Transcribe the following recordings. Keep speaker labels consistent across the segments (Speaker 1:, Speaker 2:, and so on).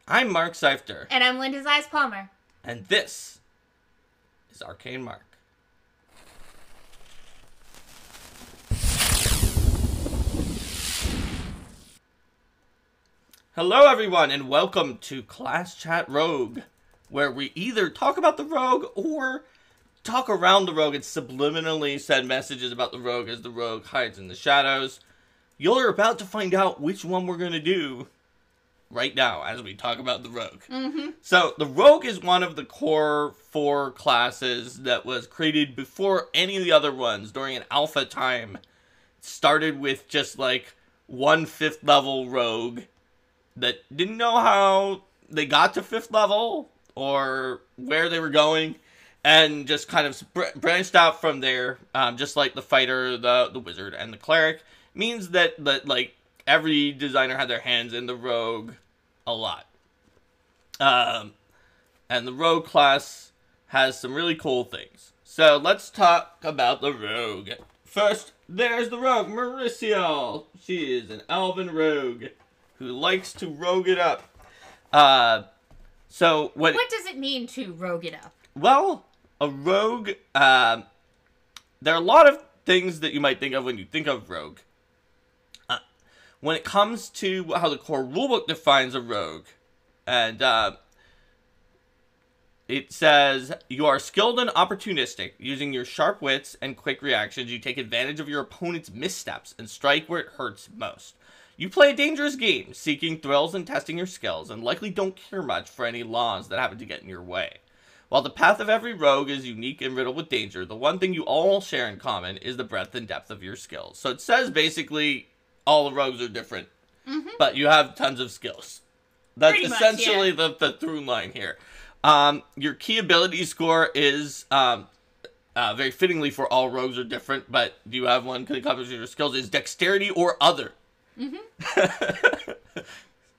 Speaker 1: I'm Mark Seifter.
Speaker 2: And I'm Linda Zeiss Palmer.
Speaker 1: And this is Arcane Mark. Hello everyone, and welcome to Class Chat Rogue, where we either talk about the rogue or talk around the rogue and subliminally send messages about the rogue as the rogue hides in the shadows. You're about to find out which one we're going to do right now as we talk about the rogue. So the rogue is one of the core 4 classes that was created before any of the other ones during an alpha time. It started with just like 1 5th level rogue that didn't know how they got to 5th level or where they were going, and just kind of branched out from there, just like the fighter, the wizard, and the cleric. Means that like every designer had their hands in the rogue a lot. And the rogue class has some really cool things. So let's talk about the rogue. First, there's the rogue, Mauricio. She is an elven rogue who likes to rogue it up. So what
Speaker 2: does it mean to rogue it up?
Speaker 1: Well, a rogue, there are a lot of things that you might think of when you think of rogue. When it comes to how the core rulebook defines a rogue, and it says, you are skilled and opportunistic. Using your sharp wits and quick reactions, you take advantage of your opponent's missteps and strike where it hurts most. You play a dangerous game, seeking thrills and testing your skills, and likely don't care much for any laws that happen to get in your way. While the path of every rogue is unique and riddled with danger, the one thing you all share in common is the breadth and depth of your skills. So it says basically all the rogues are different, but you have tons of skills. That's
Speaker 2: Pretty much,
Speaker 1: essentially
Speaker 2: yeah.
Speaker 1: the through line here. Your key ability score is very fittingly for all rogues are different, but do you have one that covers your skills? Is dexterity or other.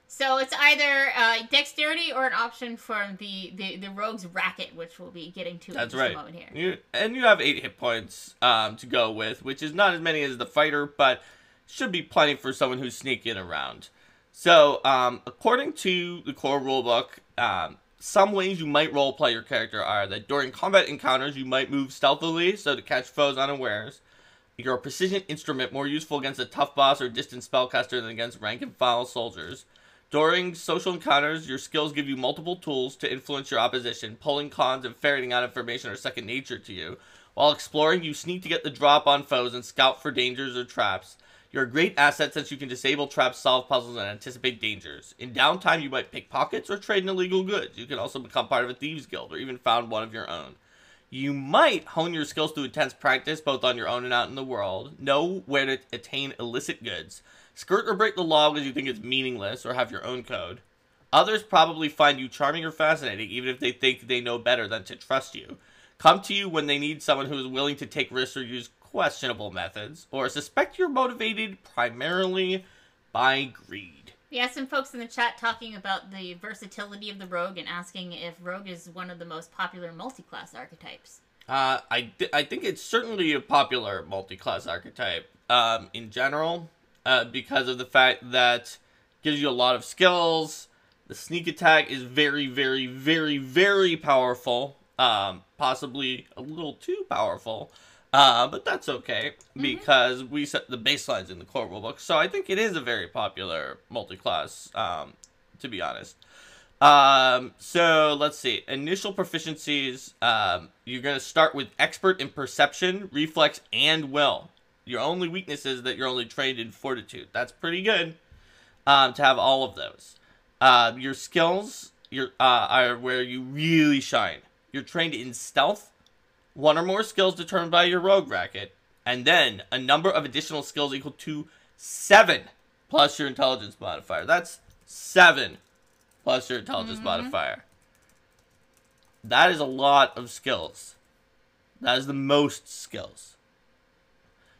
Speaker 2: So it's either dexterity or an option for the rogue's racket, which we'll be getting to in just a moment here.
Speaker 1: You have 8 hit points to go with, which is not as many as the fighter, but should be plenty for someone who's sneaking around. So, according to the core rulebook, some ways you might roleplay your character are that during combat encounters, you might move stealthily so to catch foes unawares. You're a precision instrument, more useful against a tough boss or distant spellcaster than against rank and file soldiers. During social encounters, your skills give you multiple tools to influence your opposition. Pulling cons and ferreting out information are second nature to you. While exploring, you sneak to get the drop on foes and scout for dangers or traps. You're a great asset since you can disable traps, solve puzzles, and anticipate dangers. In downtime, you might pick pockets or trade in illegal goods. You can also become part of a thieves guild or even found one of your own. You might hone your skills through intense practice, both on your own and out in the world. Know where to attain illicit goods. Skirt or break the law because you think it's meaningless or have your own code. Others probably find you charming or fascinating, even if they think they know better than to trust you. Come to you when they need someone who is willing to take risks or use questionable methods, or suspect you're motivated primarily by greed.
Speaker 2: We have some folks in the chat talking about the versatility of the rogue and asking if rogue is one of the most popular multi-class archetypes.
Speaker 1: I think it's certainly a popular multi-class archetype in general, because of the fact that it gives you a lot of skills. The sneak attack is very, very, very, very powerful. Possibly a little too powerful. But that's okay, because we set the baselines in the core rulebook. So I think it is a very popular multi-class, to be honest. So let's see. Initial proficiencies, you're going to start with expert in perception, reflex, and will. Your only weakness is that you're only trained in fortitude. That's pretty good, to have all of those. Your skills are where you really shine. You're trained in stealth, 1 or more skills determined by your rogue racket, and then a number of additional skills equal to 7 plus your intelligence modifier. That's 7 plus your intelligence modifier. That is a lot of skills. That is the most skills.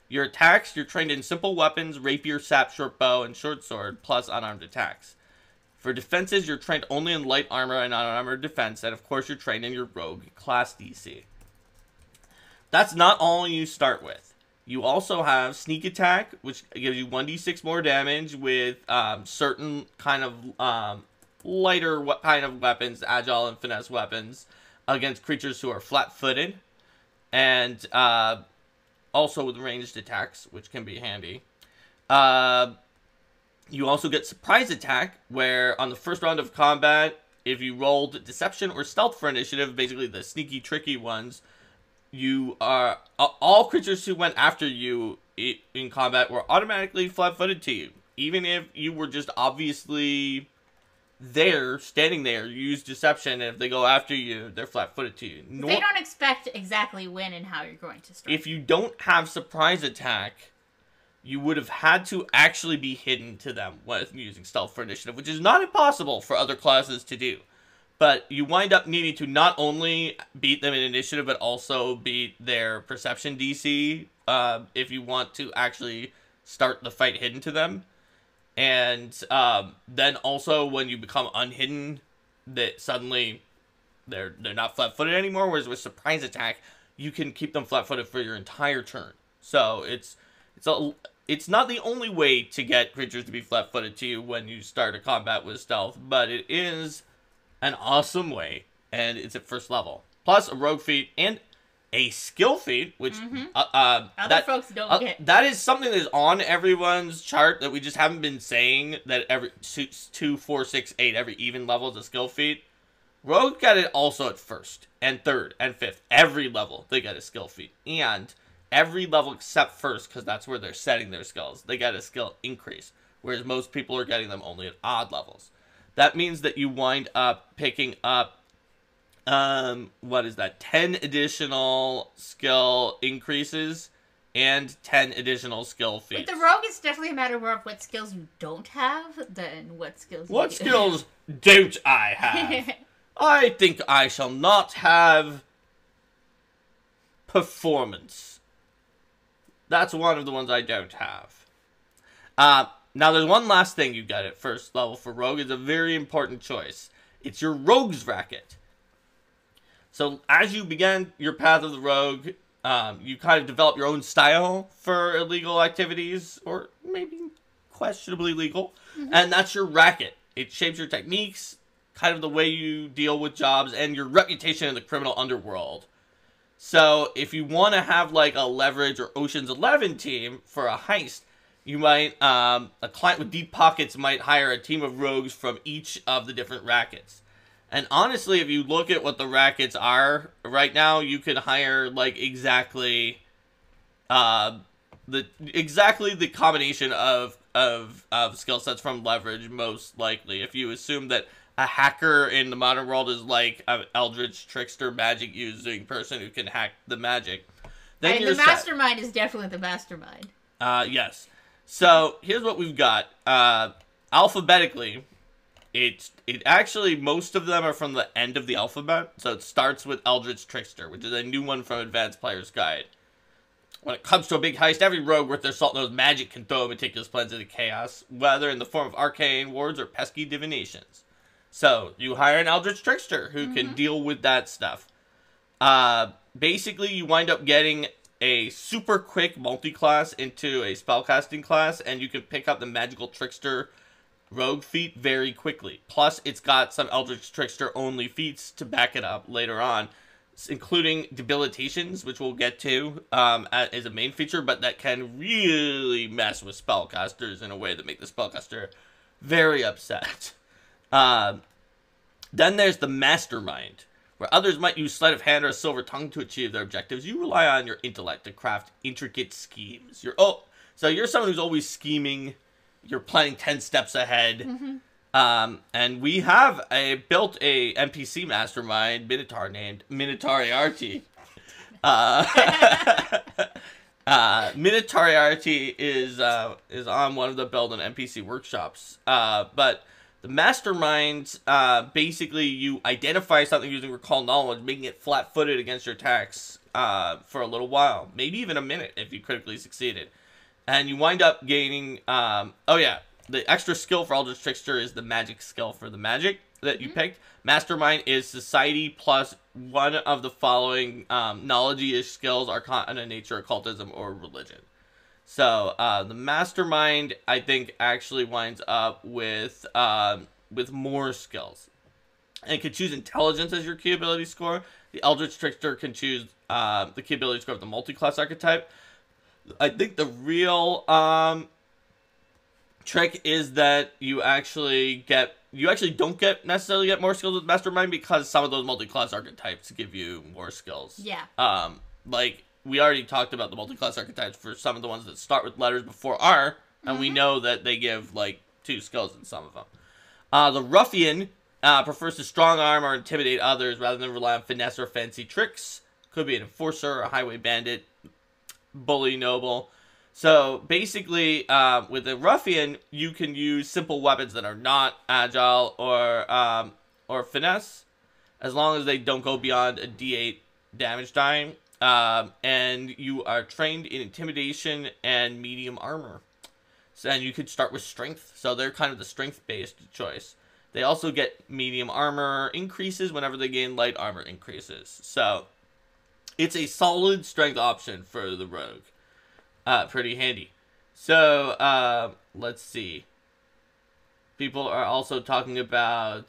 Speaker 1: Your attacks, you're trained in simple weapons, rapier, sap, short bow, and short sword, plus unarmed attacks. For defenses, you're trained only in light armor and unarmored defense, and of course you're trained in your rogue class DC. That's not all you start with. You also have sneak attack, which gives you 1d6 more damage with certain kind of lighter kind of weapons, agile and finesse weapons, against creatures who are flat-footed, and also with ranged attacks, which can be handy. You also get surprise attack, where on the first round of combat, if you rolled deception or stealth for initiative, basically the sneaky, tricky ones, you are all creatures who went after you in combat were automatically flat-footed to you, even if you were just obviously there, standing there. You use deception, and if they go after you, they're flat-footed to you.
Speaker 2: They don't expect exactly when and how you're going to strike.
Speaker 1: If you don't have surprise attack, you would have had to actually be hidden to them with using stealth for initiative, which is not impossible for other classes to do. But you wind up needing to not only beat them in initiative, but also beat their perception DC if you want to actually start the fight hidden to them. And then also when you become unhidden, that suddenly they're not flat-footed anymore. Whereas with surprise attack, you can keep them flat-footed for your entire turn. So it's not the only way to get creatures to be flat-footed to you when you start a combat with stealth, but it is an awesome way, and it's at first level. Plus a rogue feat and a skill feat, which
Speaker 2: other folks don't get.
Speaker 1: That is something that is on everyone's chart that we just haven't been saying, that every 2, 4, 6, 8, every even level is a skill feat. Rogue got it also at first, and third, and fifth. Every level, they get a skill feat. And every level except first, because that's where they're setting their skills, they get a skill increase, whereas most people are getting them only at odd levels. That means that you wind up picking up, 10 additional skill increases and 10 additional skill feats.
Speaker 2: With the rogue, it's definitely a matter more of what skills you don't have than what skills you
Speaker 1: What
Speaker 2: do.
Speaker 1: skills don't I have? I think I shall not have performance. That's one of the ones I don't have. Now, there's one last thing you get at first level for Rogue. It's a very important choice. It's your Rogue's Racket. So, as you begin your path of the Rogue, you kind of develop your own style for illegal activities, or maybe questionably legal. And that's your racket. It shapes your techniques, kind of the way you deal with jobs, and your reputation in the criminal underworld. So, if you want to have like a Leverage or Ocean's 11 team for a heist, you might, a client with deep pockets might hire a team of rogues from each of the different rackets. And honestly, if you look at what the rackets are right now, you could hire like exactly the combination of skill sets from Leverage, most likely. If you assume that a hacker in the modern world is like an eldritch trickster magic using person who can hack the magic, then
Speaker 2: the mastermind is definitely the mastermind.
Speaker 1: Yes. So here's what we've got. Alphabetically, it actually, most of them are from the end of the alphabet. So it starts with Eldritch Trickster, which is a new one from Advanced Player's Guide. When it comes to a big heist, every rogue worth their salt knows magic can throw meticulous plans into chaos, whether in the form of arcane wards or pesky divinations. So you hire an Eldritch Trickster who can deal with that stuff. Basically, you wind up getting a super quick multi-class into a spellcasting class, and you can pick up the Magical Trickster Rogue feat very quickly. Plus, it's got some Eldritch Trickster only feats to back it up later on, including debilitations, which we'll get to as a main feature, but that can really mess with spellcasters in a way that make the spellcaster very upset. Then there's the Mastermind. Where others might use sleight of hand or a silver tongue to achieve their objectives, you rely on your intellect to craft intricate schemes. So you're someone who's always scheming. You're planning 10 steps ahead. And we have built a NPC mastermind, Minotaur, named Minotauriarty. Minotauriarty is on one of the build and NPC workshops. But the masterminds, basically you identify something using recall knowledge, making it flat-footed against your attacks for a little while. Maybe even a minute if you critically succeeded. And you wind up gaining, the extra skill for Eldritch Trickster is the magic skill for the magic that you picked. Mastermind is society plus one of the following knowledge-ish skills: Arcana, nature, occultism, or religion. So the Mastermind, I think, actually winds up with with more skills. And can choose intelligence as your key ability score. The Eldritch Trickster can choose the key ability score of the multi-class archetype. I think the real trick is that you actually don't necessarily get more skills with Mastermind, because some of those multi-class archetypes give you more skills.
Speaker 2: Yeah.
Speaker 1: Like we already talked about the multi-class archetypes for some of the ones that start with letters before R, and we know that they give like 2 skills in some of them. The Ruffian prefers to strong arm or intimidate others rather than rely on finesse or fancy tricks. Could be an enforcer, a highway bandit, bully, noble. So basically, with the Ruffian, you can use simple weapons that are not agile or finesse, as long as they don't go beyond a D8 damage dying. And you are trained in intimidation and medium armor. So, and you could start with strength. So they're kind of the strength-based choice. They also get medium armor increases whenever they gain light armor increases. So it's a solid strength option for the rogue. Pretty handy. So let's see. People are also talking about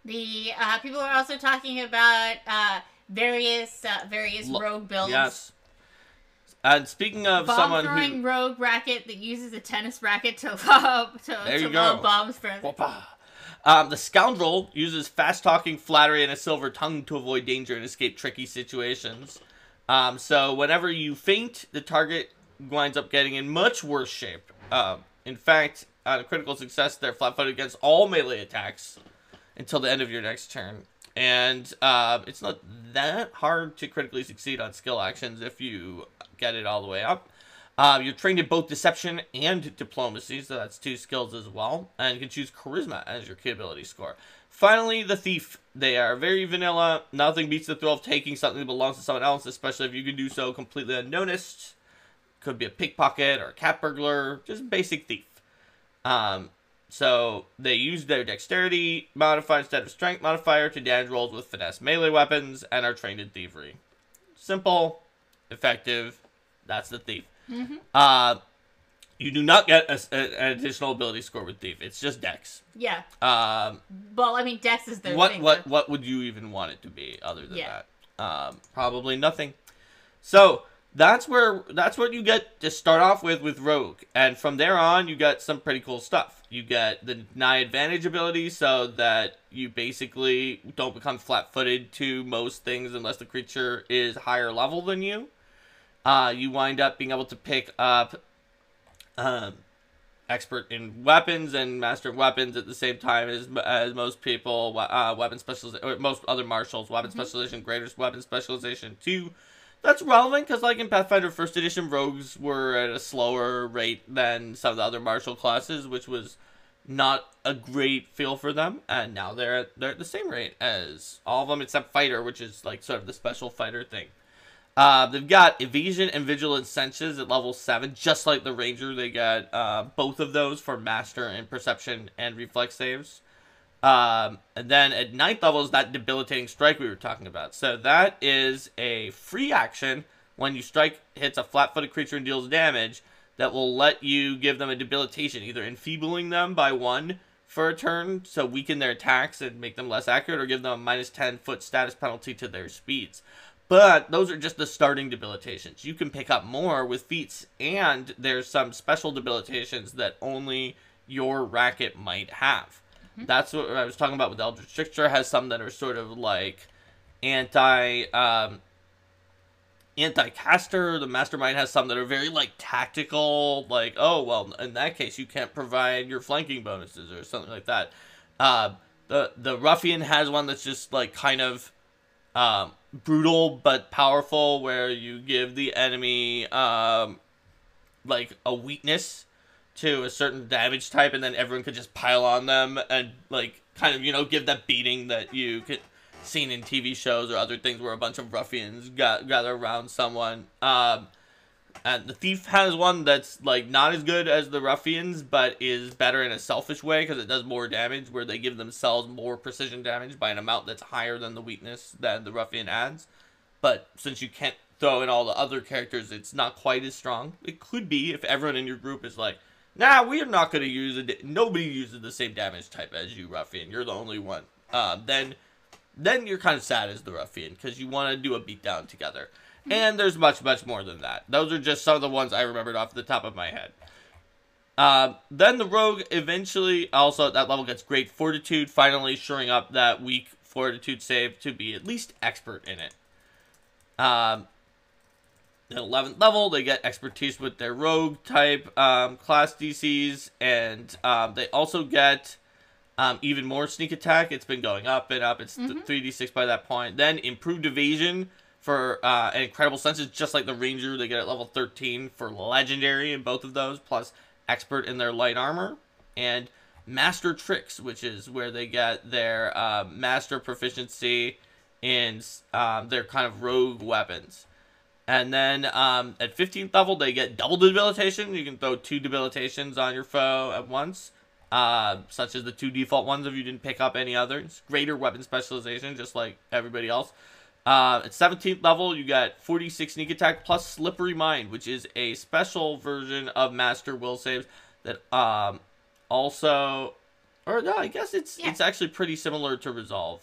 Speaker 2: people are also talking about various rogue builds.
Speaker 1: Yes. And speaking of someone who...
Speaker 2: Bomb-throwing rogue racket that uses a tennis racket to lob bombs further.
Speaker 1: The Scoundrel uses fast-talking, flattery, and a silver tongue to avoid danger and escape tricky situations. So whenever you feint, the target winds up getting in much worse shape. In fact, on a critical success, they're flat-footed against all melee attacks until the end of your next turn. And it's not that hard to critically succeed on skill actions if you get it all the way up. You're trained in both deception and diplomacy, so that's 2 skills as well. And you can choose charisma as your key ability score. Finally, the Thief. They are very vanilla. Nothing beats the thrill of taking something that belongs to someone else, especially if you can do so completely unnoticed. Could be a pickpocket or a cat burglar, just basic thief. So they use their dexterity modifier instead of strength modifier to damage rolls with finesse melee weapons and are trained in thievery. Simple, effective. That's the Thief.
Speaker 2: Mm-hmm.
Speaker 1: You do not get an additional ability score with Thief. It's just Dex.
Speaker 2: Yeah. Well, I mean, Dex is their thing.
Speaker 1: What would you even want it to be other than that? Probably nothing. So that's what you get to start off with Rogue, and from there on, you get some pretty cool stuff. You get the Deny Advantage ability, so that you basically don't become flat-footed to most things unless the creature is higher level than you. You wind up being able to pick up Expert in Weapons and Master of Weapons at the same time as most people. Weapon specialization, or most other martials. Weapon specialization, greater weapon specialization 2. That's relevant because, like in Pathfinder 1st Edition, rogues were at a slower rate than some of the other martial classes, which was not a great feel for them. And now they're at the same rate as all of them except Fighter, which is like sort of the special fighter thing. They've got Evasion and Vigilance Senses at level 7, just like the Ranger. They got both of those for Master and Perception and Reflex saves. And then at 9th level is that Debilitating Strike we were talking about. So that is a free action when you strike hits a flat-footed creature and deals damage that will let you give them a debilitation, either enfeebling them by 1 for a turn, so weaken their attacks and make them less accurate, or give them a minus 10 foot status penalty to their speeds. But those are just the starting debilitations. You can pick up more with feats, and there's some special debilitations that only your racket might have. Mm-hmm. That's what I was talking about with Eldritch Trickster. Has some that are sort of like anti-caster. The Mastermind has some that are very like tactical, like, oh, well, in that case, you can't provide your flanking bonuses or something like that. The Ruffian has one that's just like kind of brutal but powerful, where you give the enemy like a weakness to a certain damage type, and then everyone could just pile on them and like kind of, you know, give that beating that you could seen in TV shows or other things where a bunch of ruffians gather around someone. And the Thief has one that's like not as good as the Ruffians, but is better in a selfish way because it does more damage, where they give themselves more precision damage by an amount that's higher than the weakness that the Ruffian adds. But since you can't throw in all the other characters, it's not quite as strong. It could be if everyone in your group is like, nah, we are not going to use it. Nobody uses the same damage type as you, Ruffian. You're the only one. Then you're kind of sad as the Ruffian, because you want to do a beatdown together. And there's much, much more than that. Those are just some of the ones I remembered off the top of my head. Then the Rogue eventually, also at that level, gets Great Fortitude, finally shoring up that weak Fortitude save to be at least expert in it. At 11th level, they get expertise with their Rogue type class DCs, and they also get even more sneak attack. It's been going up and up. It's 3d6 by that point. Then improved evasion for an incredible senses, just like the Ranger. They get at level 13 for legendary in both of those, plus expert in their light armor. And master tricks, which is where they get their master proficiency in their kind of rogue weapons. And then at 15th level, they get double debilitation. You can throw 2 debilitations on your foe at once, such as the 2 default ones if you didn't pick up any others. Greater weapon specialization, just like everybody else. At 17th level, you get 46 sneak attack plus Slippery Mind, which is a special version of Master Will Saves that also... Or no, I guess it's actually pretty similar to Resolve.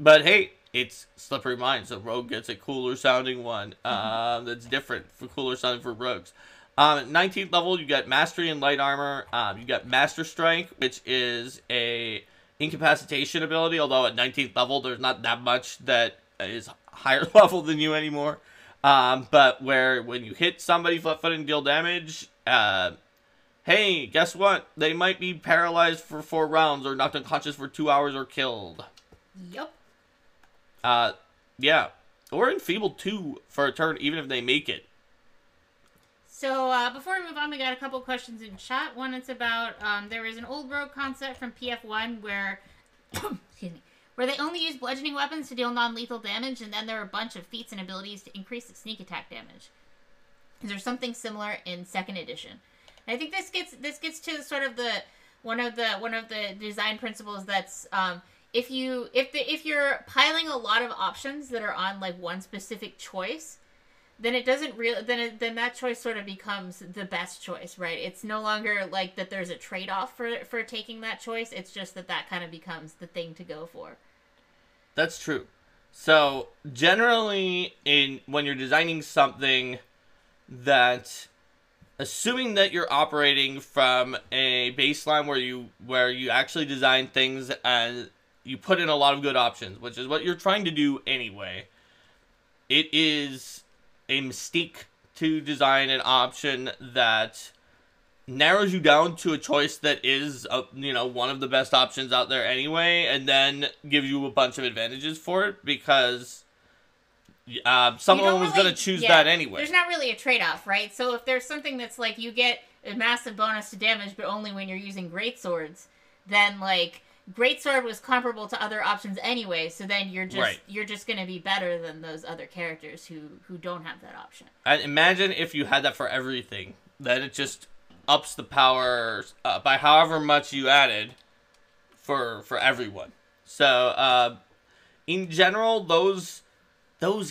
Speaker 1: But hey, it's Slippery Mind, so Rogue gets a cooler sounding one that's different, cooler sounding for rogues. At 19th level, you get Mastery in Light Armor. You get Master Strike, which is a incapacitation ability, although at 19th level, there's not that much that is higher level than you anymore. But where when you hit somebody flat-footed and deal damage, hey, guess what? They might be paralyzed for 4 rounds or knocked unconscious for 2 hours or killed.
Speaker 2: Yep.
Speaker 1: Yeah. Or enfeebled 2 for a turn, even if they make it.
Speaker 2: So, before we move on, we got a couple questions in chat. One is about, there was an old rogue concept from PF1 where, excuse me, where they only use bludgeoning weapons to deal non-lethal damage, and then there are a bunch of feats and abilities to increase the sneak attack damage. Is there something similar in 2nd edition? And I think this gets to sort of one of the design principles that's, if you're piling a lot of options that are on like one specific choice, then it doesn't really then that choice sort of becomes the best choice, right? It's no longer like that there's a trade-off for taking that choice. It's just that kind of becomes the thing to go for. That's
Speaker 1: true. So generally when you're designing something, that assuming that you're operating from a baseline where you actually design things and you put in a lot of good options, which is what you're trying to do anyway, it is a mistake to design an option that narrows you down to a choice that is, one of the best options out there anyway, and then gives you a bunch of advantages for it, because someone was going to choose that anyway.
Speaker 2: There's not really a trade-off, right? So if there's something that's like you get a massive bonus to damage, but only when you're using greatswords, then like greatsword was comparable to other options anyway, so then you're just going to be better than those other characters who don't have that option.
Speaker 1: And imagine if you had that for everything. Then it just ups the power by however much you added for everyone. So in general, those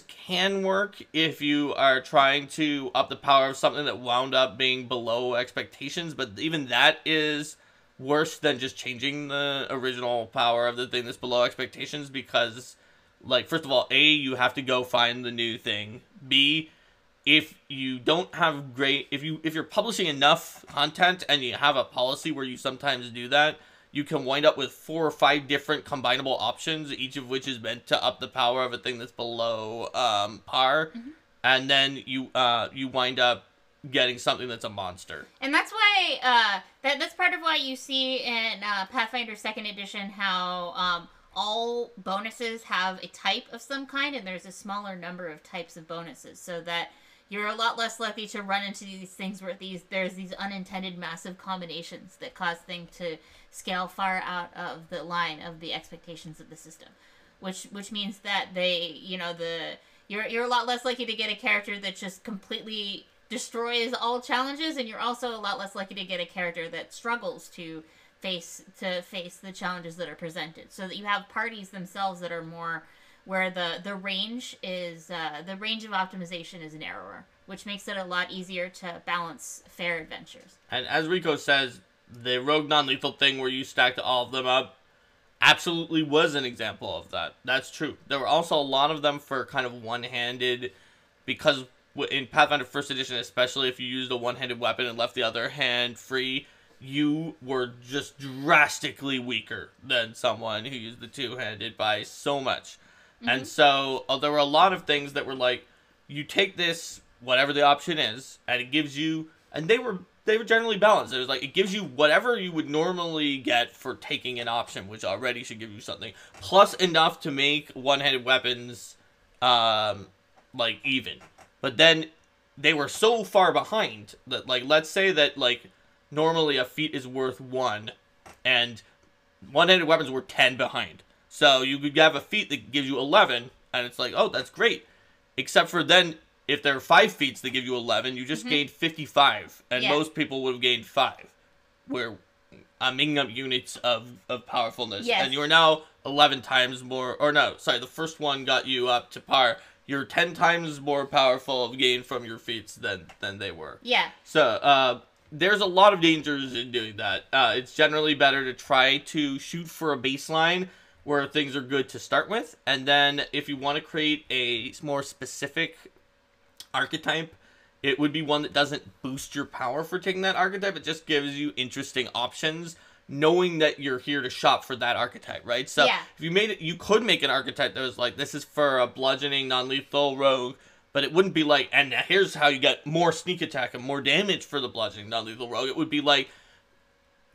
Speaker 1: can work if you are trying to up the power of something that wound up being below expectations, but even that is worse than just changing the original power of the thing that's below expectations, because, like, first of all, A, you have to go find the new thing. B, if you don't have if you're publishing enough content and you have a policy where you sometimes do that, you can wind up with 4 or 5 different combinable options, each of which is meant to up the power of a thing that's below par, and then you wind up getting something that's a monster.
Speaker 2: And that's why that's part of why you see in Pathfinder 2nd edition how all bonuses have a type of some kind, and there's a smaller number of types of bonuses, so that you're a lot less likely to run into these things where there's these unintended massive combinations that cause things to scale far out of the line of the expectations of the system, which means that you're a lot less likely to get a character that just completely destroys all challenges, and you're also a lot less likely to get a character that struggles to face the challenges that are presented. So that you have parties themselves that are more where the range is the range of optimization is narrower, which makes it a lot easier to balance fair adventures.
Speaker 1: And as Rico says, the rogue non-lethal thing where you stacked all of them up absolutely was an example of that. That's true. There were also a lot of them for kind of one-handed, because in Pathfinder First Edition, especially if you used a one-handed weapon and left the other hand free, you were just drastically weaker than someone who used the two-handed by so much. Mm-hmm. And so there were a lot of things that were like, you take this, whatever the option is, and it gives you, and they were generally balanced. It was like, it gives you whatever you would normally get for taking an option, which already should give you something, plus enough to make one-handed weapons, like, even. But then they were so far behind that, like, let's say that, like, normally a feat is worth 1, and one-handed weapons were 10 behind. So you could have a feat that gives you 11, and it's like, oh, that's great. Except for then, if there are 5 feats that give you 11, you just gained 55, and most people would have gained 5. Where I'm making up units of powerfulness, and you are now 11 times more, or no, sorry, the first one got you up to par. You're 10 times more powerful of gain from your feats than they were.
Speaker 2: Yeah.
Speaker 1: So, there's a lot of dangers in doing that. It's generally better to try to shoot for a baseline where things are good to start with, and then if you want to create a more specific archetype, it would be one that doesn't boost your power for taking that archetype. It just gives you interesting options, knowing that you're here to shop for that archetype, right? So if you made it, you could make an archetype that was like, this is for a bludgeoning non-lethal rogue, but it wouldn't be like, and here's how you get more sneak attack and more damage for the bludgeoning non-lethal rogue. It would be like,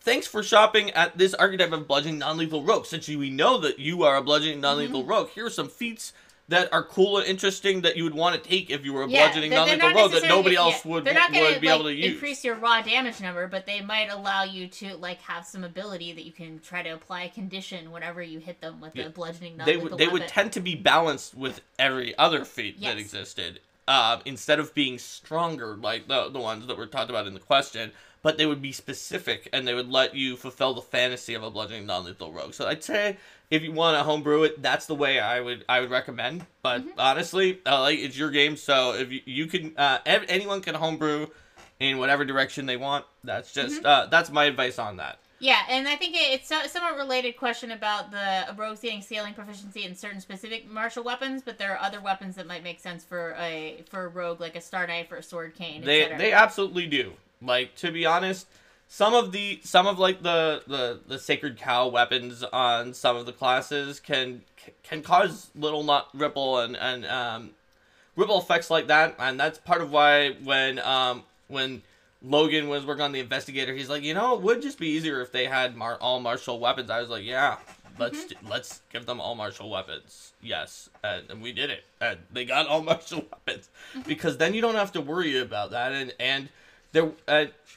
Speaker 1: thanks for shopping at this archetype of bludgeoning non-lethal rogue. Since we know that you are a bludgeoning non-lethal rogue, here are some feats that are cool and interesting that you would want to take if you were a bludgeoning non-lethal rogue that nobody else would be able to use.
Speaker 2: Increase your raw damage number, but they might allow you to like have some ability that you can try to apply a condition whenever you hit them with the bludgeoning non-lethal
Speaker 1: They would tend to be balanced with every other feat that existed, instead of being stronger like the ones that were talked about in the question. But they would be specific, and they would let you fulfill the fantasy of a bludgeoning non-lethal rogue. So I'd say, if you want to homebrew it, that's the way I would recommend. But honestly, like, it's your game, so if you can, anyone can homebrew in whatever direction they want. That's just that's my advice on that.
Speaker 2: Yeah, and I think it's a somewhat related question about the rogues getting scaling proficiency in certain specific martial weapons, but there are other weapons that might make sense for a rogue, like a star knife or a sword cane.
Speaker 1: They absolutely do. Like, to be honest, some of like the sacred cow weapons on some of the classes can cause little ripple and ripple effects like that, and that's part of why when Logan was working on the investigator, he's like, it would just be easier if they had all martial weapons. I was like, yeah, let's give them all martial weapons. Yes, and we did it, and they got all martial weapons because then you don't have to worry about that, and there,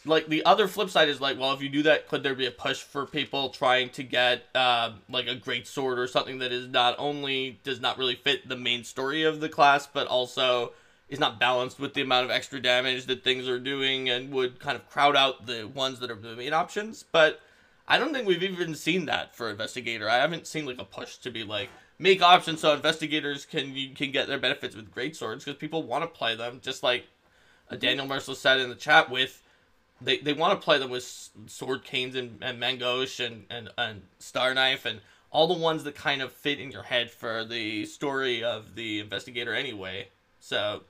Speaker 1: like, the other flip side is like, well, if you do that, could there be a push for people trying to get, like, a great sword or something that is not only does not really fit the main story of the class, but also is not balanced with the amount of extra damage that things are doing and would kind of crowd out the ones that are the main options. But I don't think we've even seen that for Investigator. I haven't seen, like, a push to be like, make options so Investigators can get their benefits with great swords, because people want to play them, just like Daniel Mercer said in the chat, with they want to play them with sword canes and mangosh and star knife and all the ones that kind of fit in your head for the story of the Investigator anyway. So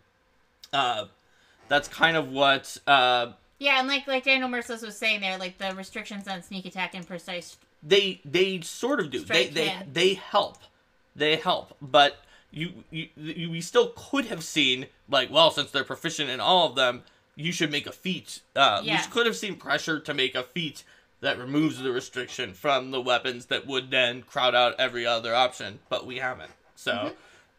Speaker 1: that's kind of what yeah,
Speaker 2: and like Daniel Mercer was saying there, like the restrictions on sneak attack and precise,
Speaker 1: they sort of do. They help, but we still could have seen, like, well, since they're proficient in all of them, you should make a feat. We could have seen pressure to make a feat that removes the restriction from the weapons that would then crowd out every other option, but we haven't. So,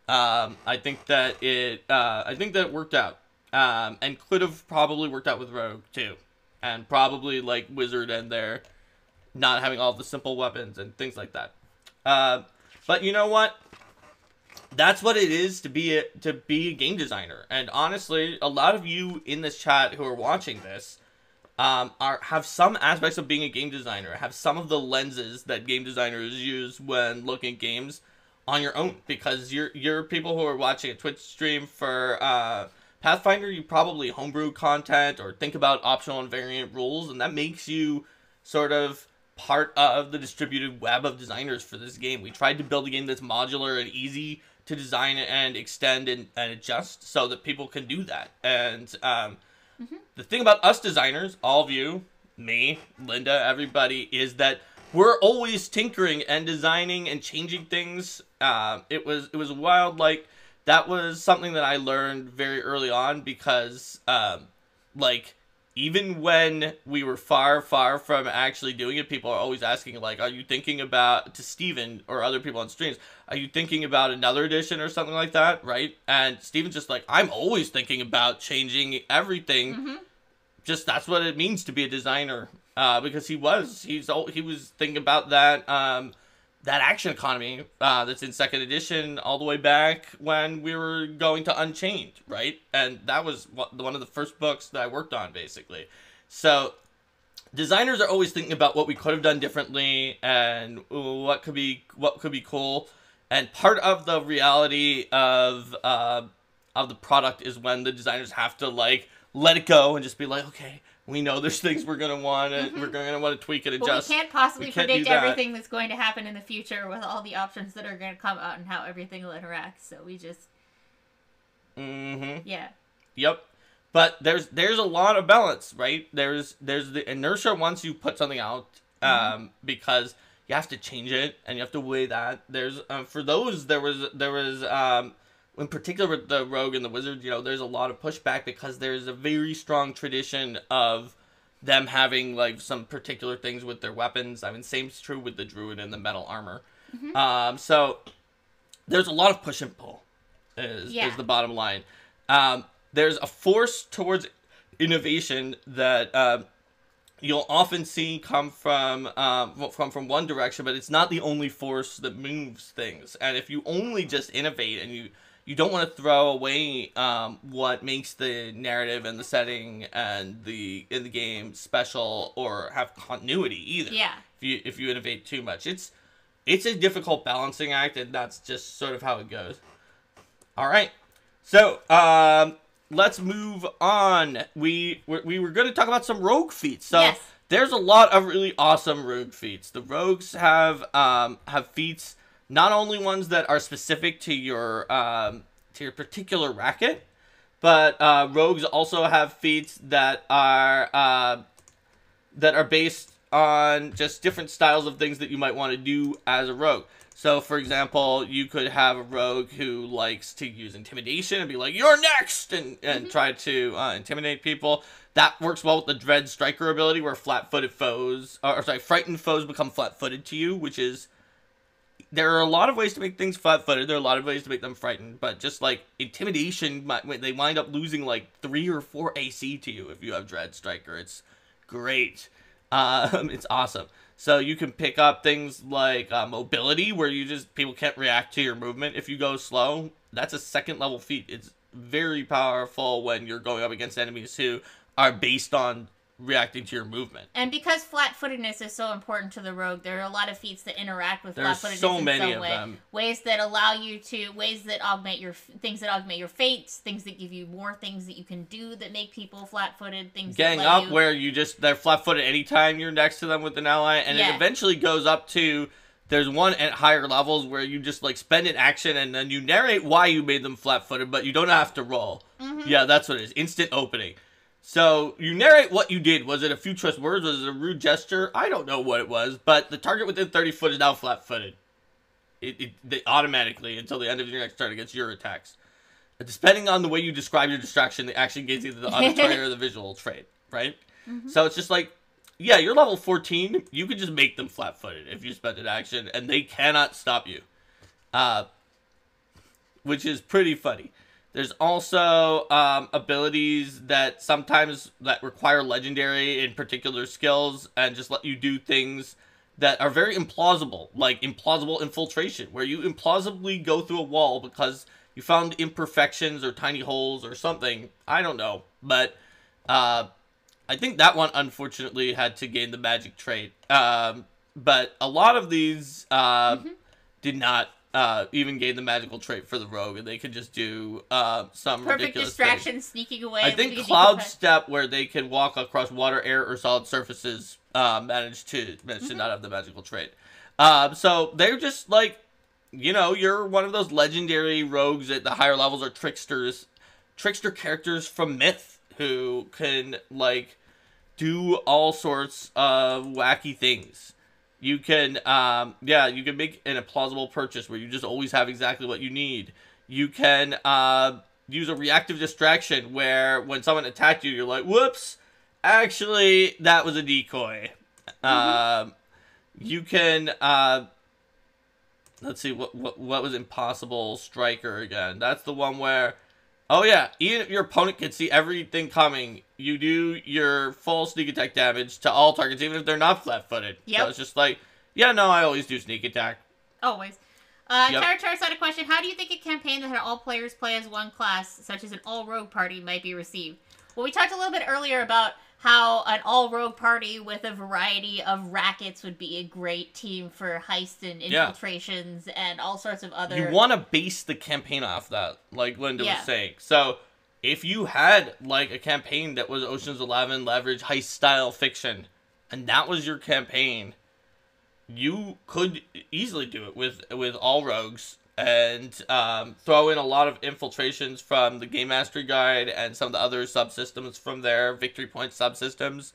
Speaker 1: I think that it worked out, and could have probably worked out with Rogue too, and probably like Wizard and their not having all the simple weapons and things like that. But you know what? That's what it is to be a game designer. And honestly, a lot of you in this chat who are watching this have some aspects of being a game designer, have some of the lenses that game designers use when looking at games on your own, because you're people who are watching a Twitch stream for Pathfinder, you probably homebrew content or think about optional and variant rules, and that makes you sort of part of the distributed web of designers for this game. We tried to build a game that's modular and easy to design and extend and adjust so that people can do that. And the thing about us designers, all of you, me, Linda, everybody, is that we're always tinkering and designing and changing things. It was wild. Like, that was something that I learned very early on because, like, even when we were far from actually doing it, people are always asking, like, are you thinking about, to Steven or other people on streams, are you thinking about another edition or something like that, right? And Steven's just like, I'm always thinking about changing everything. Just that's what it means to be a designer. Because he was thinking about that that action economy that's in second edition all the way back when we were going to Unchained, right? And that was one of the first books that I worked on, basically. So designers are always thinking about what we could have done differently and what could be cool. And part of the reality of the product is when the designers have to, like, let it go and just be like, okay, we know there's things we're gonna want to we're gonna want to tweak and adjust.
Speaker 2: But we can't possibly predict everything that's going to happen in the future with all the options that are going to come out and how everything will interact. So we just yeah. Yep.
Speaker 1: But there's a lot of balance, right? There's the inertia once you put something out, because you have to change it and you have to weigh that. There's for those there was in particular with the Rogue and the Wizard, you know, there's a lot of pushback because there's a very strong tradition of them having, like, some particular things with their weapons. I mean, same's true with the Druid and the metal armor. So there's a lot of push and pull is the bottom line. There's a force towards innovation that you'll often see come from one direction, but it's not the only force that moves things. And if you only just innovate and you don't want to throw away what makes the narrative and the setting and in the game special or have continuity either. Yeah. If you innovate too much, it's a difficult balancing act, and that's just sort of how it goes. All right, so let's move on. We were going to talk about some rogue feats. So there's a lot of really awesome rogue feats. The rogues have feats. Not only ones that are specific to your particular racket, but rogues also have feats that are based on just different styles of things that you might want to do as a rogue. So, for example, you could have a rogue who likes to use intimidation and be like, "You're next," and try to intimidate people. That works well with the Dread Striker ability, where frightened foes become flat-footed to you, which is. There are a lot of ways to make things flat-footed. There are a lot of ways to make them frightened. But just, like, intimidation, they wind up losing, like, 3 or 4 AC to you if you have Dread Striker. It's great. It's awesome. So you can pick up things like mobility, where people can't react to your movement if you go slow. That's a second-level feat. It's very powerful when you're going up against enemies who are based on reacting to your movement.
Speaker 2: And because flat-footedness is so important to the rogue, there are a lot of feats that interact with flat-footedness
Speaker 1: so
Speaker 2: in
Speaker 1: many
Speaker 2: some
Speaker 1: of
Speaker 2: way.
Speaker 1: them.
Speaker 2: Ways that allow you to, ways that augment your fates, things that give you more things that you can do that make people flat-footed, things
Speaker 1: Getting
Speaker 2: that
Speaker 1: up where they're flat-footed anytime you're next to them with an ally, and it eventually goes up to, there's one at higher levels where you just, like, spend an action and then you narrate why you made them flat-footed, but you don't have to roll. Yeah, that's what it is. Instant opening. So, you narrate what you did. Was it a few choice words? Was it a rude gesture? I don't know what it was, but the target within 30 foot is now flat-footed. They automatically, until the end of your next turn against your attacks. Depending on the way you describe your distraction, the action gains either the auditory or the visual trait, right? So, it's just like, yeah, you're level 14. You could just make them flat-footed if you spend an action, and they cannot stop you. Which is pretty funny. There's also abilities that sometimes require legendary in particular skills and just let you do things that are very implausible, like implausible infiltration, where you implausibly go through a wall because you found imperfections or tiny holes or something. I don't know, but I think that one unfortunately had to gain the magic trait. But a lot of these did not even gain the magical trait for the rogue, and they could just do some
Speaker 2: Perfect
Speaker 1: ridiculous
Speaker 2: distraction,
Speaker 1: thing.
Speaker 2: sneaking away.
Speaker 1: I think Cloud Step, where they can walk across water, air, or solid surfaces, managed to not have the magical trait. So they're just like, you're one of those legendary rogues at the higher levels, or trickster characters from Myth who can like do all sorts of wacky things. You can, you can make an implausible purchase where you just always have exactly what you need. You can use a reactive distraction where when someone attacked you, you're like, whoops, actually, that was a decoy. You can, let's see, what was Impossible Striker again? That's the one where, oh yeah, even if your opponent can see everything coming, you do your full sneak attack damage to all targets, even if they're not flat-footed.
Speaker 2: Yep.
Speaker 1: So it's just like, yeah, no, I always do sneak attack.
Speaker 2: Always. Taratar's had a question. How do you think a campaign that had all players play as one class, such as an all-rogue party, might be received? Well, we talked a little bit earlier about how an all-rogue party with a variety of rackets would be a great team for heists and infiltrations and all sorts of other...
Speaker 1: You want to base the campaign off that, like Linda was saying. So, if you had, like, a campaign that was Ocean's 11 leverage heist-style fiction, and that was your campaign, you could easily do it with all rogues and throw in a lot of infiltrations from the Game Mastery Guide and some of the other subsystems from their Victory Point subsystems.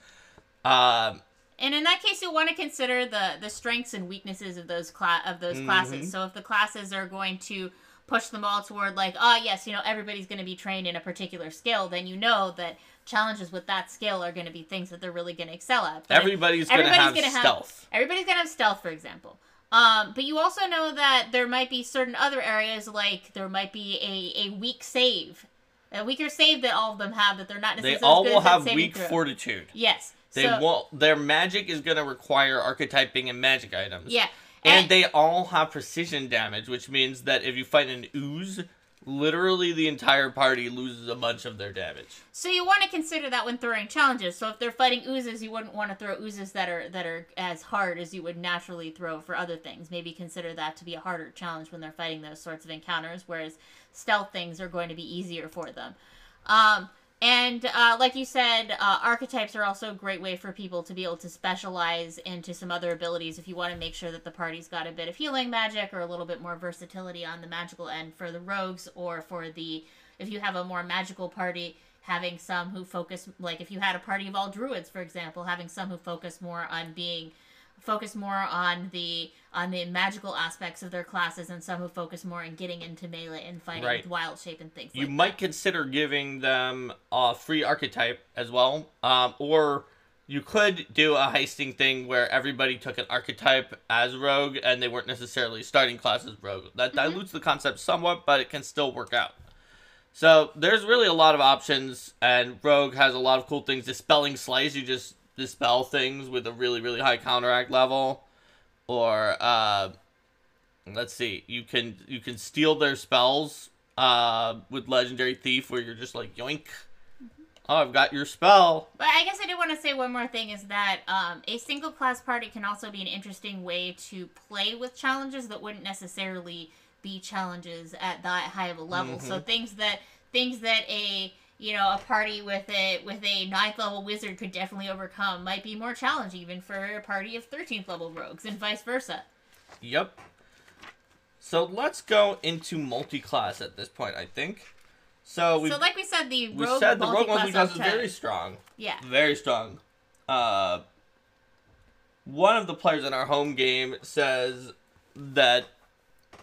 Speaker 2: And in that case, you'll want to consider the strengths and weaknesses of those classes. So if the classes are going to push them all toward like, yes, everybody's going to be trained in a particular skill, then you know that challenges with that skill are going to be things that they're really going to excel at. But
Speaker 1: everybody's going to have stealth.
Speaker 2: Everybody's going to have stealth, for example. But you also know that there might be certain other areas, like there might be a weak save. A weaker save that all of them have that they're not necessarily
Speaker 1: They all
Speaker 2: good
Speaker 1: will
Speaker 2: at
Speaker 1: have
Speaker 2: saving
Speaker 1: weak
Speaker 2: through.
Speaker 1: fortitude.
Speaker 2: Yes.
Speaker 1: Their magic is going to require archetyping and magic items.
Speaker 2: Yeah.
Speaker 1: And they all have precision damage, which means that if you fight an ooze, literally the entire party loses a bunch of their damage.
Speaker 2: So you want to consider that when throwing challenges. So if they're fighting oozes, you wouldn't want to throw oozes that are as hard as you would naturally throw for other things. Maybe consider that to be a harder challenge when they're fighting those sorts of encounters, whereas stealth things are going to be easier for them. And like you said, archetypes are also a great way for people to be able to specialize into some other abilities if you want to make sure that the party's got a bit of healing magic or a little bit more versatility on the magical end for the rogues, or if you have a more magical party, having some who focus, like if you had a party of all druids, for example, having some who focus more on the magical aspects of their classes, and some who focus more on getting into melee and fighting with wild shape and things like that.
Speaker 1: You might consider giving them a free archetype as well, or you could do a heisting thing where everybody took an archetype as rogue and they weren't necessarily starting class as rogue. That dilutes the concept somewhat, but it can still work out. So there's really a lot of options, and rogue has a lot of cool things. Dispelling Slice, you just dispel things with a really, really high counteract level. Or, let's see, you can steal their spells with Legendary Thief, where you're just like, yoink. Oh, I've got your spell.
Speaker 2: But I guess I did want to say one more thing, is that a single class party can also be an interesting way to play with challenges that wouldn't necessarily be challenges at that high of a level. So things that a party with a 9th level wizard could definitely overcome might be more challenging even for a party of 13th level rogues, and vice versa.
Speaker 1: Yep. So let's go into multi-class at this point, I think. So
Speaker 2: like we said, the rogue
Speaker 1: multi-class is very strong.
Speaker 2: Yeah.
Speaker 1: Very strong. One of the players in our home game says that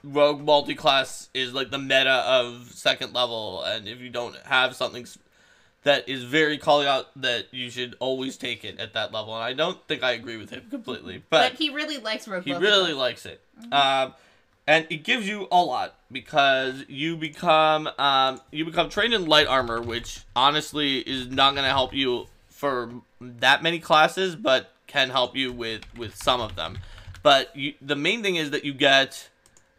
Speaker 1: rogue multi-class is like the meta of 2nd level, and if you don't have something that is very calling out, that you should always take it at that level. And I don't think I agree with him completely, but
Speaker 2: he really likes rogue.
Speaker 1: He really likes it, and it gives you a lot because you become trained in light armor, which honestly is not going to help you for that many classes, but can help you with some of them. But the main thing is that you get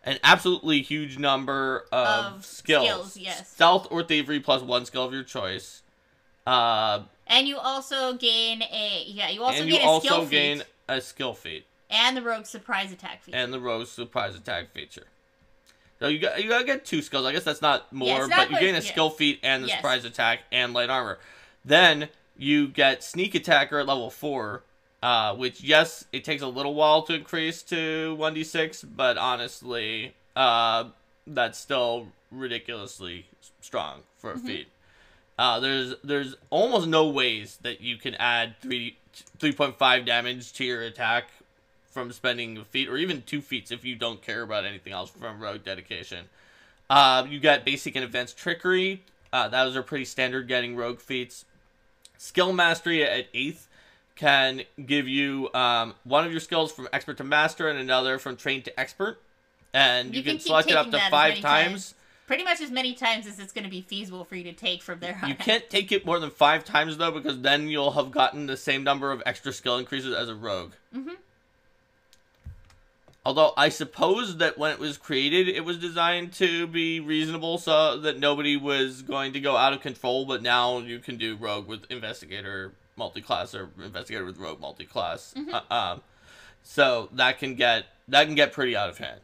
Speaker 1: an absolutely huge number of skills.
Speaker 2: Yes.
Speaker 1: Stealth or thievery plus 1 skill of your choice.
Speaker 2: And you also gain a skill feat.
Speaker 1: A skill feat.
Speaker 2: And the rogue's surprise attack feature.
Speaker 1: And the rogue's surprise attack feature. So you gotta get 2 skills. I guess that's not more,
Speaker 2: it's not
Speaker 1: but you're getting a
Speaker 2: quite-
Speaker 1: skill feat and the
Speaker 2: Yes.
Speaker 1: surprise attack and light armor. Then you get sneak attacker at level 4, which yes, it takes a little while to increase to 1d6, but honestly, that's still ridiculously strong for a feat. There's almost no ways that you can add 3.5 damage to your attack from spending a feat, or even 2 feats if you don't care about anything else from Rogue Dedication. You got basic and advanced trickery. Those are pretty standard getting Rogue feats. Skill mastery at 8th can give you one of your skills from expert to master and another from trained to expert. And you can
Speaker 2: keep
Speaker 1: select it up
Speaker 2: taking
Speaker 1: to
Speaker 2: that as
Speaker 1: 5
Speaker 2: many
Speaker 1: times.
Speaker 2: Pretty much as many times as it's going to be feasible for you to take from there on
Speaker 1: You
Speaker 2: out.
Speaker 1: can't take it more than 5 times, though, because then you'll have gotten the same number of extra skill increases as a rogue. Although, I suppose that when it was created, it was designed to be reasonable so that nobody was going to go out of control, but now you can do rogue with investigator multi-class or investigator with rogue multi-class. So that can get pretty out of hand.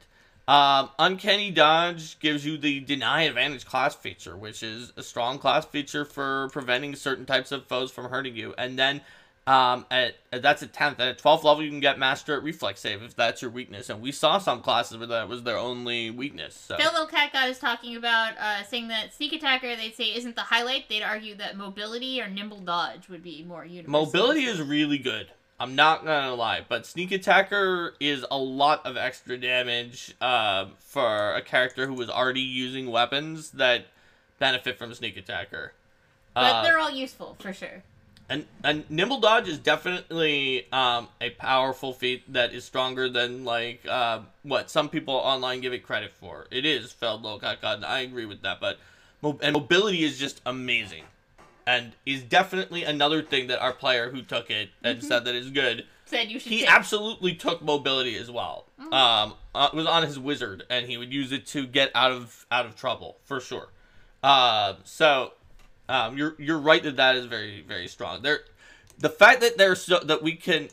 Speaker 1: Uncanny Dodge gives you the Deny Advantage class feature, which is a strong class feature for preventing certain types of foes from hurting you. And then that's at 10th. At 12th level, you can get Master at Reflex Save if that's your weakness. And we saw some classes where that was their only weakness. So.
Speaker 2: Phil Little Cat God is talking about saying that Sneak Attacker, they'd say, isn't the highlight. They'd argue that Mobility or Nimble Dodge would be more universal.
Speaker 1: Mobility is really good. I'm not gonna lie, but Sneak Attacker is a lot of extra damage for a character who was already using weapons that benefit from Sneak Attacker.
Speaker 2: But they're all useful, for sure.
Speaker 1: And Nimble Dodge is definitely a powerful feat that is stronger than, like, what some people online give it credit for. It is, Feld Lokat God, and I agree with that, but Mobility is just amazing. And is definitely another thing that our player who took it and said that is good.
Speaker 2: Said you should
Speaker 1: He
Speaker 2: take.
Speaker 1: Absolutely took Mobility as well. It was on his wizard, and he would use it to get out of trouble, for sure. You're right that is very, very strong. The fact that that we can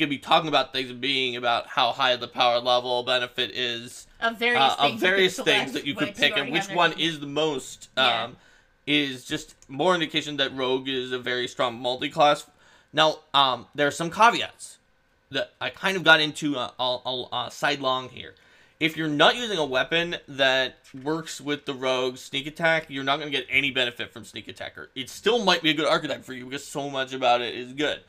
Speaker 1: be talking about things being about how high the power level benefit is
Speaker 2: Of various
Speaker 1: things that you could pick and which one is the most is just more indication that Rogue is a very strong multi-class. Now, there are some caveats that I kind of got into sidelong here. If you're not using a weapon that works with the Rogue Sneak Attack, you're not going to get any benefit from Sneak Attacker. It still might be a good archetype for you because so much about it is good.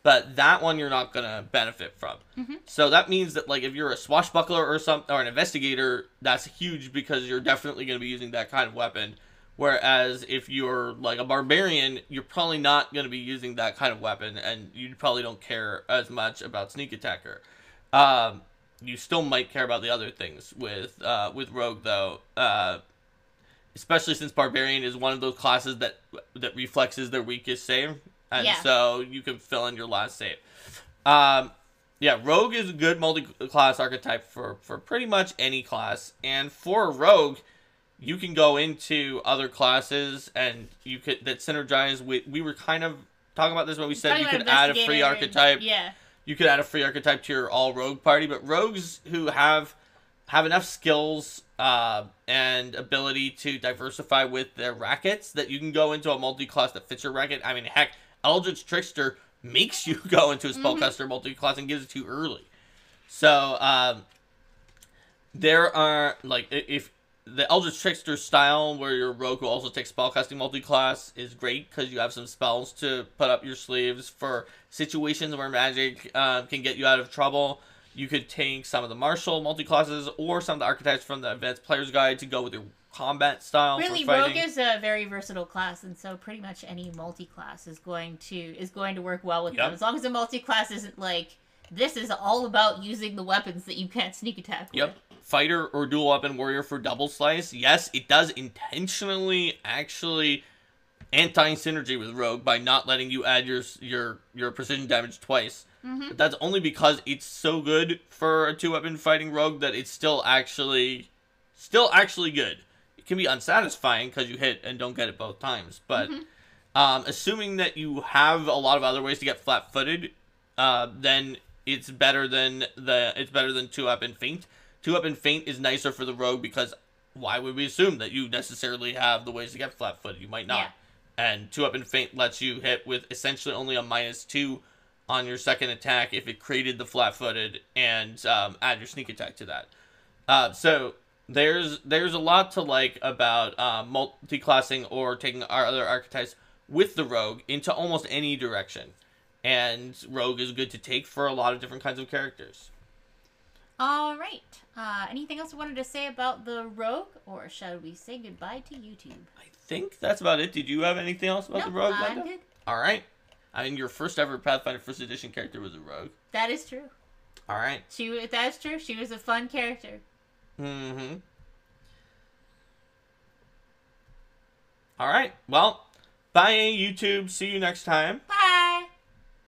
Speaker 1: But that one you're not going to benefit from. So that means that, like, if you're a swashbuckler or an investigator, that's huge because you're definitely going to be using that kind of weapon. Whereas if you're like a barbarian, you're probably not going to be using that kind of weapon, and you probably don't care as much about Sneak Attacker. You still might care about the other things with Rogue, though, especially since Barbarian is one of those classes that Reflex is their weakest save, and so you can fill in your last save. Rogue is a good multi-class archetype for pretty much any class, and for Rogue, you can go into other classes and that synergize with. We were kind of talking about this when we said you could add a free archetype. You could add a free archetype to your all rogue party, but rogues who have enough skills and ability to diversify with their rackets that you can go into a multi-class that fits your racket. I mean, heck, Eldritch Trickster makes you go into a spellcaster multi-class and gives it to you early. So there are, like, if the Eldritch Trickster style, where your rogue will also take spellcasting multi-class, is great because you have some spells to put up your sleeves for situations where magic can get you out of trouble. You could take some of the martial multi-classes or some of the archetypes from the Advanced Player's Guide to go with your combat style.
Speaker 2: Really,
Speaker 1: for fighting.
Speaker 2: Rogue is a very versatile class, and so pretty much any multi-class is going to work well with them. As long as the multi-class isn't like, this is all about using the weapons that you can't sneak attack with.
Speaker 1: Fighter or dual weapon warrior for double slice. Yes, it does intentionally actually anti-synergy with Rogue by not letting you add your precision damage twice. But that's only because it's so good for a 2-weapon fighting Rogue that it's still actually good. It can be unsatisfying because you hit and don't get it both times. But assuming that you have a lot of other ways to get flat-footed, then it's better than 2-weapon feint. 2-weapon feint is nicer for the Rogue because why would we assume that you necessarily have the ways to get flat-footed? You might not.
Speaker 2: Yeah.
Speaker 1: And 2 Up and Feint lets you hit with essentially only a -2 on your second attack if it created the flat-footed, and add your sneak attack to that. So there's a lot to like about multi-classing or taking our other archetypes with the rogue into almost any direction. And rogue is good to take for a lot of different kinds of characters.
Speaker 2: All right. Anything else you wanted to say about the rogue, or shall we say goodbye to YouTube?
Speaker 1: I think that's about it. Did you have anything else about the rogue, Linda?
Speaker 2: I'm good.
Speaker 1: All right. I mean, your first ever Pathfinder First Edition character was a rogue.
Speaker 2: That is true.
Speaker 1: All right.
Speaker 2: That's true. She was a fun character.
Speaker 1: Mm-hmm. All right. Well, bye, YouTube. See you next time.
Speaker 2: Bye.